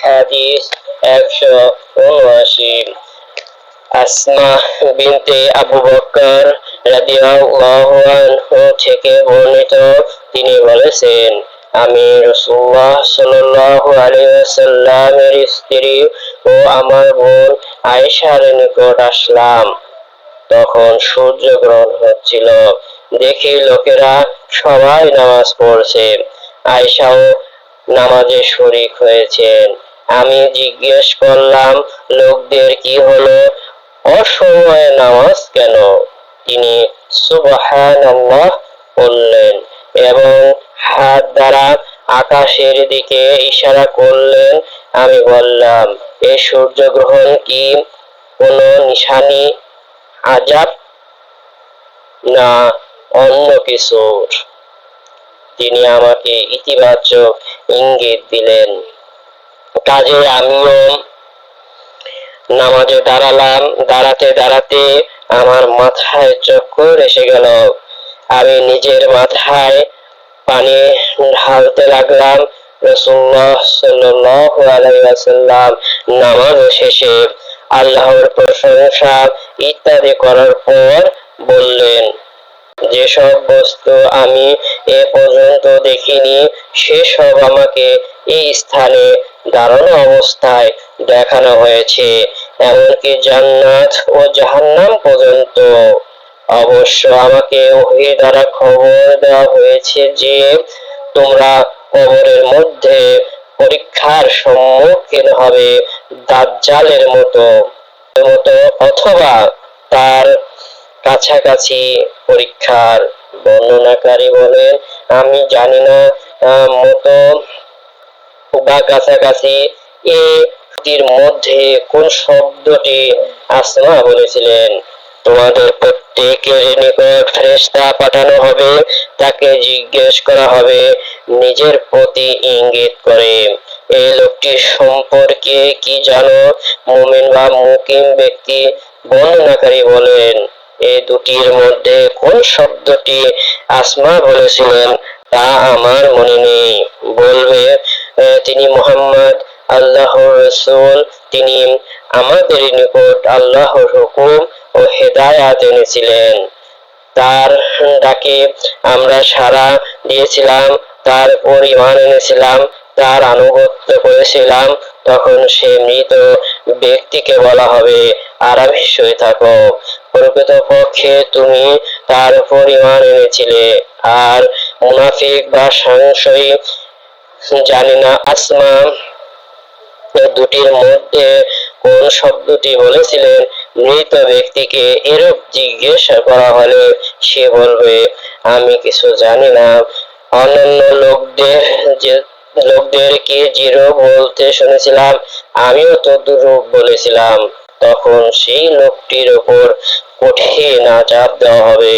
হাদিস 179। আসমা বিনতে আবু বকর রাদিয়াল্লাহু আনহু থেকে বর্ণিত, তিনি বলেছেন, আমি রাসূলুল্লাহ সাল্লাল্লাহু আলাইহি ওয়াসাল্লামের স্ত্রী ও আমার বোন আয়েশার নিকট আসলাম। তখন সূর্যগ্রহণ হচ্ছিল। দেখি লোকেরা সবাই নামাজ পড়ছে, আয়েশাও নামাজে শরীক হয়েছেন। আমি জিজ্ঞেস করলাম, লোকদের কি হলো, অসময়ে নামাজ কেন? তিনি সুবহানাল্লাহ বললেন এবং হাত দ্বারা আকাশের দিকে ইশারা করলেন। আমি বললাম, এই সূর্যগ্রহণ কি কোনো নিশানি, আজাব, না অন্য কিছুর? তিনি আমাকে ইতিবাচক ইঙ্গিত দিলেন। কাজে আমিও নামাজে দাঁড়ালাম। দাঁড়াতে দাঁড়াতে আমার মাথায় চক্কর এসে গেল। আমি নিজের মাথায় পানি ঢালতে লাগলাম। রাসূলুল্লাহ সাল্লাল্লাহু আলাইহি ওয়াসাল্লাম নামাজ শেষে আল্লাহর প্রশংসা ইত্যাদি করার পর বললেন, যেসব বস্তু আমি এ পর্যন্ত দেখিনি সেসব আমাকে এই স্থানে দাঁড়ানো অবস্থায় দেখানো হয়েছে, এমনকি জান্নাত ও জাহান্নাম পর্যন্ত। অবশ্য আমাকে ওহী দ্বারা খবর দেওয়া হয়েছে যে তোমরা কবরের মধ্যে পরীক্ষার সম্মুখীন হবে দাজ্জালের মতো অথবা তার কাছাকাছি পরীক্ষার। বর্ণনাকারী বলেন, আমি জানি না মতো বা কাছাকাছি এর মধ্যে কোন শব্দটি আসমা বলেছিলেন। তোমাদের প্রত্যেকের নিকট ফেরেশতা পাঠানো হবে, তাকে জিজ্ঞেস করা হবে নিজের প্রতি ইঙ্গিত করে, এই লোকটি সম্পর্কে কি জানো, মুমিন বা মুকিম ব্যক্তি? বর্ণনাকারী বলেন, এই দুটির মধ্যে কোন শব্দটি আসমা বলেছিলেন তা আমার মনে নেই। বলবে তিনি মুহাম্মদ আল্লাহর রাসূল, তিনি আমাদের নিকট আল্লাহর হুকুম ও হেদায়াত এনেছিলেন। তার ডাকে আমরা সাড়া দিয়েছিলাম, তার উপর ঈমান এনেছিলাম, তার আনুগত্য করেছিলাম। তখন সে মৃত ব্যক্তিকে বলা হবে, আরামে শুয়ে থাকো, প্রকৃতপক্ষে তুমি তার উপর ঈমান এনেছিলে। আর মুনাফিক বা সংশয়ী জানি না আসমা দুটির মধ্যে কোন শব্দটি বলেছিলেন। মৃত ব্যক্তিকে এরূপ জিজ্ঞাসা করা হলে সে বলবে, আমি কিছু জানি না। অন্যান্য লোকদেরকে যেরূপ বলতে শুনেছিলাম আমিও তদ্রূপ বলেছিলাম। তখন সেই লোকটির উপর কঠিন আযাব দেওয়া হবে।